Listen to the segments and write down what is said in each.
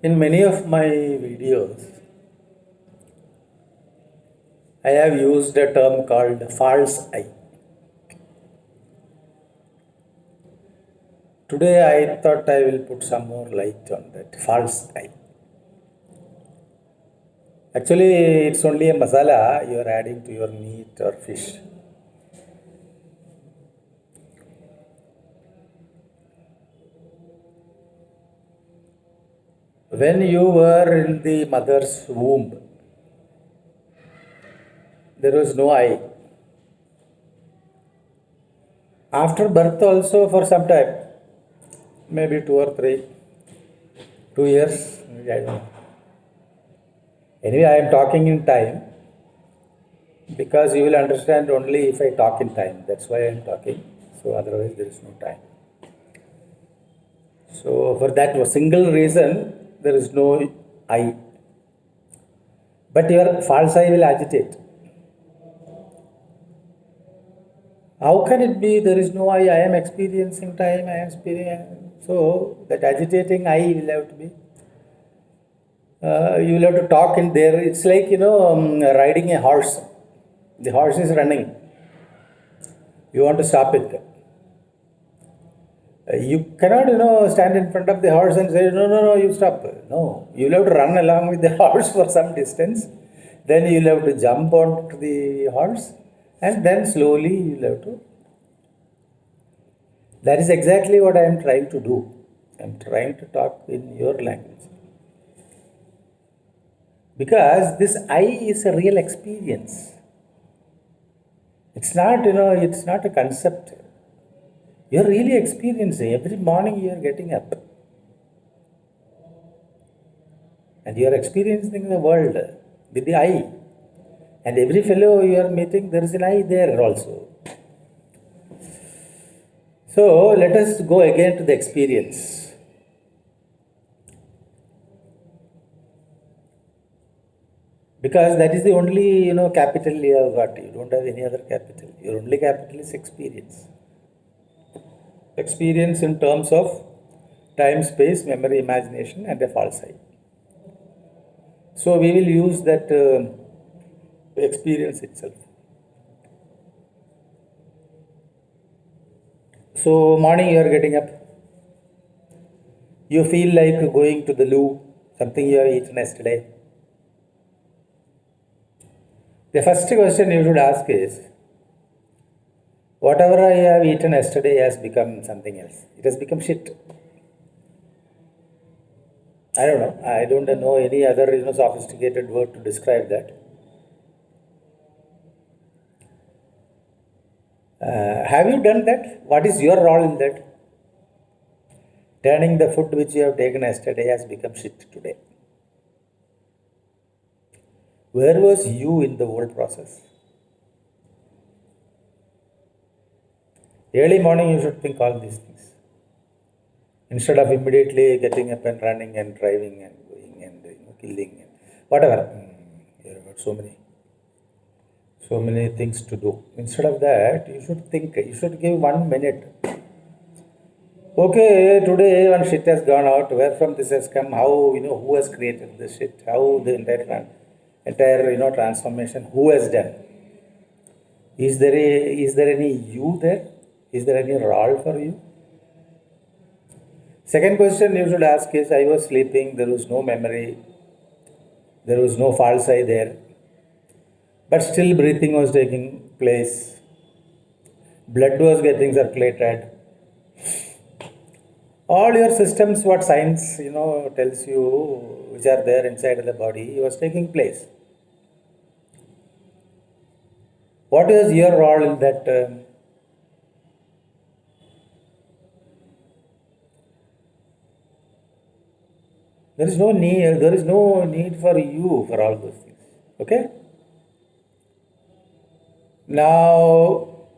In many of my videos, I have used a term called false eye. Today, I thought I will put some more light on that false eye. Actually, it's only a masala you are adding to your meat or fish. When you were in the mother's womb, there was no eye. After birth, also for some time, maybe 2 years, maybe I don't know. Anyway, I am talking in time because you will understand only if I talk in time. That's why I am talking. So, otherwise, there is no time. So, for that single reason, there is no eye. But your false eye will agitate. How can it be there is no eye? I am experiencing time, I am experiencing. So, that agitating eye will have to be. You will have to talk in there. It's like, riding a horse. The horse is running. You want to stop it. You cannot, stand in front of the horse and say, no, you stop. No, you will have to run along with the horse for some distance. Then you will have to jump onto the horse and then slowly you will have to. That is exactly what I am trying to do. I am trying to talk in your language. Because this I is a real experience. It's not, it's not a concept. You're really experiencing. Every morning you are getting up. And you are experiencing the world with the eye. And every fellow you are meeting, there is an eye there also. So let us go again to the experience. Because that is the only, capital you have got. You don't have any other capital. Your only capital is experience. Experience in terms of time, space, memory, imagination, and a false eye. So we will use that experience itself. So morning you are getting up. You feel like going to the loo, something you have eaten yesterday. The first question you should ask is, whatever I have eaten yesterday has become something else. It has become shit. I don't know. I don't know any other sophisticated word to describe that. Have you done that? What is your role in that? Turning the food which you have taken yesterday has become shit today. Where was you in the whole process? Early morning you should think all these things. Instead of immediately getting up and running and driving and going and killing and whatever. You have got so many things to do. Instead of that, you should think, you should give 1 minute. Okay, today one shit has gone out, where from this has come, how, who has created this shit, how the entire transformation, who has done. Is there any you there? Is there any role for you? Second question you should ask is, I was sleeping, there was no memory, there was no false eye there, but still breathing was taking place, blood was getting circulated. All your systems, what science, tells you, which are there inside of the body, was taking place. What is your role in that? There is no need for you for all those things. Okay? Now,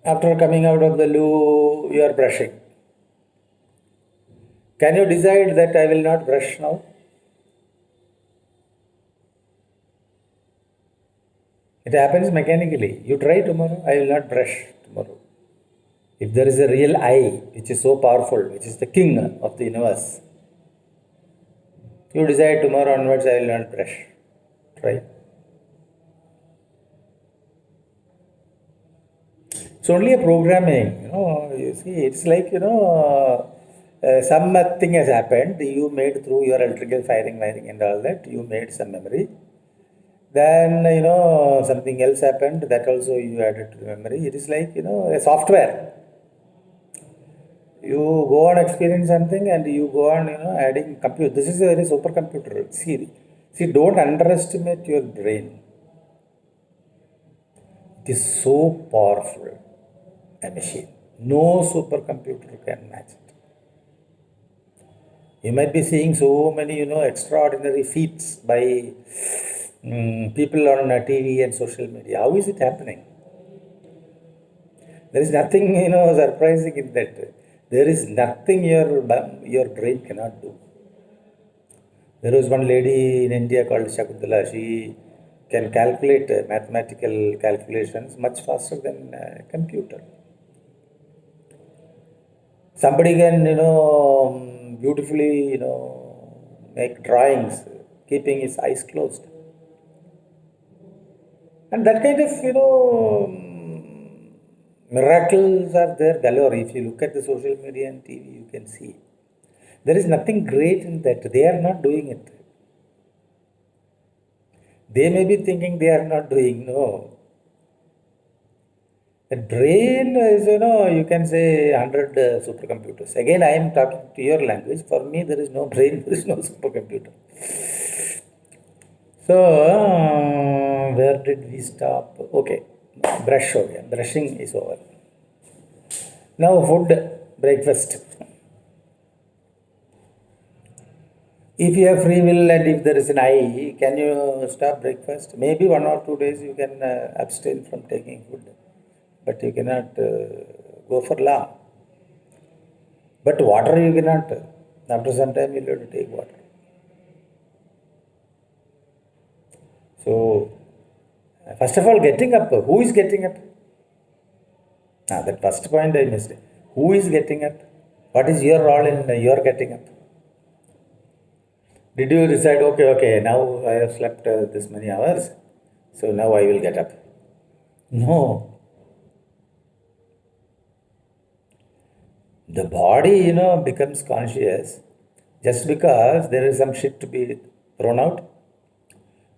after coming out of the loo, you are brushing. Can you decide that I will not brush now? It happens mechanically. You try tomorrow, I will not brush tomorrow. If there is a real I, which is so powerful, which is the king of the universe, you decide tomorrow onwards I will not brush. Right? It's only a programming, you see, it's like, something has happened, you made through your electrical wiring and all that, you made some memory. Then, something else happened, that also you added to the memory. It is like, a software. You go on experience something and you go on, adding compute. This is a very supercomputer. See, don't underestimate your brain. It is so powerful, a machine. No supercomputer can match it. You might be seeing so many, extraordinary feats by people on TV and social media. How is it happening? There is nothing, surprising in that. There is nothing your brain cannot do. There was one lady in India called Shakuntala. She can calculate mathematical calculations much faster than a computer. Somebody can, beautifully, make drawings, keeping his eyes closed. And that kind of, miracles are there galore. If you look at the social media and TV, you can see. There is nothing great in that. They are not doing it. They may be thinking they are not doing. No. The brain is, you can say 100 supercomputers. Again, I am talking to your language. For me, there is no brain, there is no supercomputer. So, where did we stop? Okay, brushing is over. Now, food, breakfast. If you have free will and if there is an I, can you stop breakfast? Maybe 1 or 2 days you can abstain from taking food, but you cannot go for long. But water you cannot. After some time you have to take water. So, first of all, getting up. Who is getting up? That first point I missed. Who is getting up? What is your role in your getting up? Did you decide, okay, now I have slept this many hours, so now I will get up? No. The body, becomes conscious just because there is some shit to be thrown out.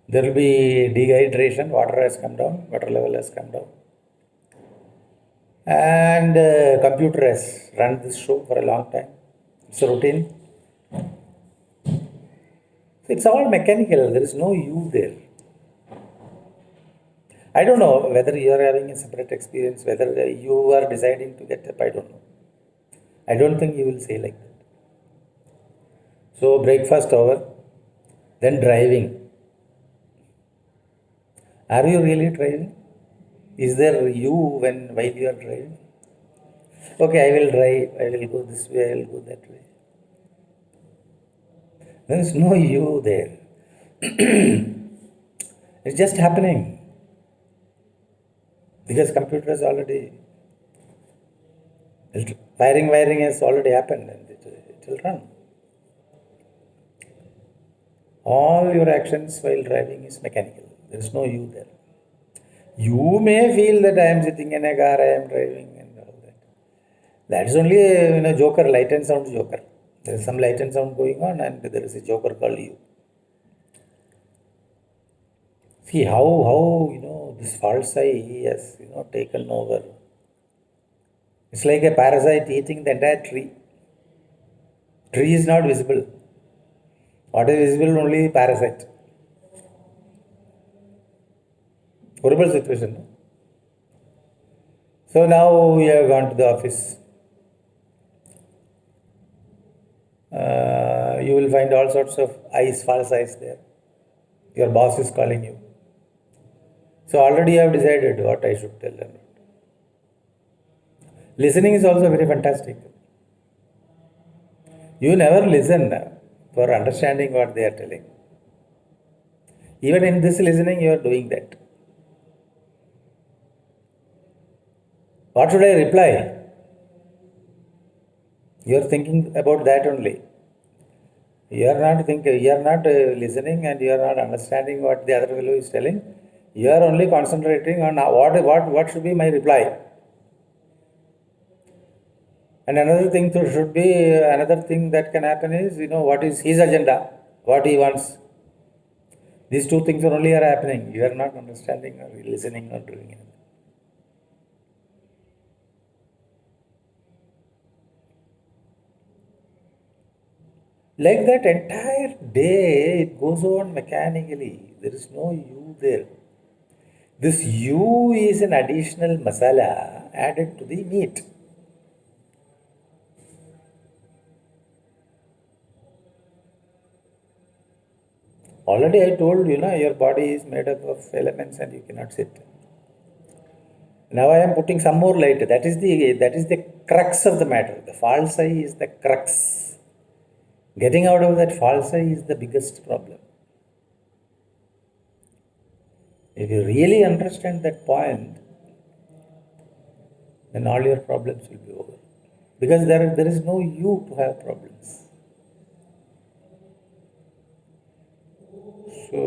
There will be dehydration, water has come down, water level has come down. And computer has run this show for a long time. It's a routine. It's all mechanical. There is no you there. I don't know whether you are having a separate experience, whether you are deciding to get up. I don't know. I don't think you will say like that. So breakfast over, then driving. Are you really driving? Is there you while you are driving? Okay, I will drive. I will go this way. I will go that way. There is no you there. It's just happening. Because computer has already, wiring has already happened and it will run. All your actions while driving is mechanical. There is no you there. You may feel that I am sitting in a car, I am driving and all that. That is only a joker, light and sound joker. There is some light and sound going on and there is a joker called you. See how this false I has taken over. It's like a parasite eating the entire tree. Tree is not visible. What is visible? Only parasite. Horrible situation. No? So now you have gone to the office. You will find all sorts of eyes, false eyes there. Your boss is calling you. So already you have decided what I should tell them. Listening is also very fantastic. You never listen for understanding what they are telling. Even in this listening, you are doing that. What should I reply? You are thinking about that only. You are not thinking, you are not listening, and you are not understanding what the other fellow is telling. You are only concentrating on what should be my reply. And another thing should be, another thing that can happen is, what is his agenda, what he wants. These two things only are happening. You are not understanding or listening or doing it. Like that entire day, it goes on mechanically. There is no you there. This you is an additional masala added to the meat. Already I told you, your body is made up of elements and you cannot sit. Now I am putting some more light. That is the crux of the matter. The false I is the crux. Getting out of that false I is the biggest problem. If you really understand that point, then all your problems will be over. Because there is no you to have problems. So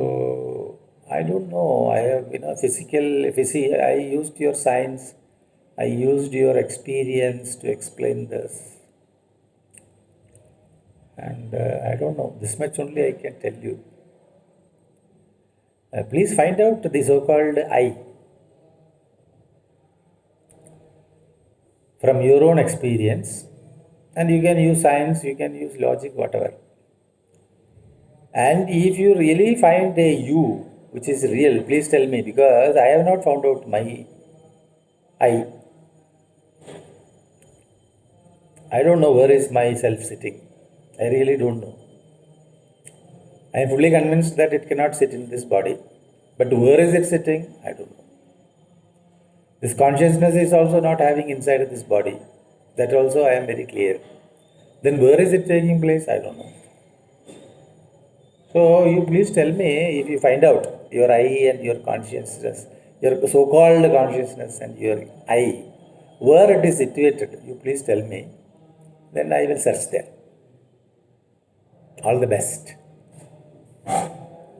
I don't know. I have I used your science, I used your experience to explain this. And I don't know. This much only I can tell you. Please find out the so-called I from your own experience. And you can use science, you can use logic, whatever. And if you really find a you which is real, please tell me, because I have not found out my I. I don't know where is myself sitting. I really don't know. I am fully convinced that it cannot sit in this body. But where is it sitting? I don't know. This consciousness is also not having inside of this body. That also I am very clear. Then where is it taking place? I don't know. So you please tell me, if you find out your I and your consciousness, your so-called consciousness and your I, where it is situated, you please tell me. Then I will search there. All the best.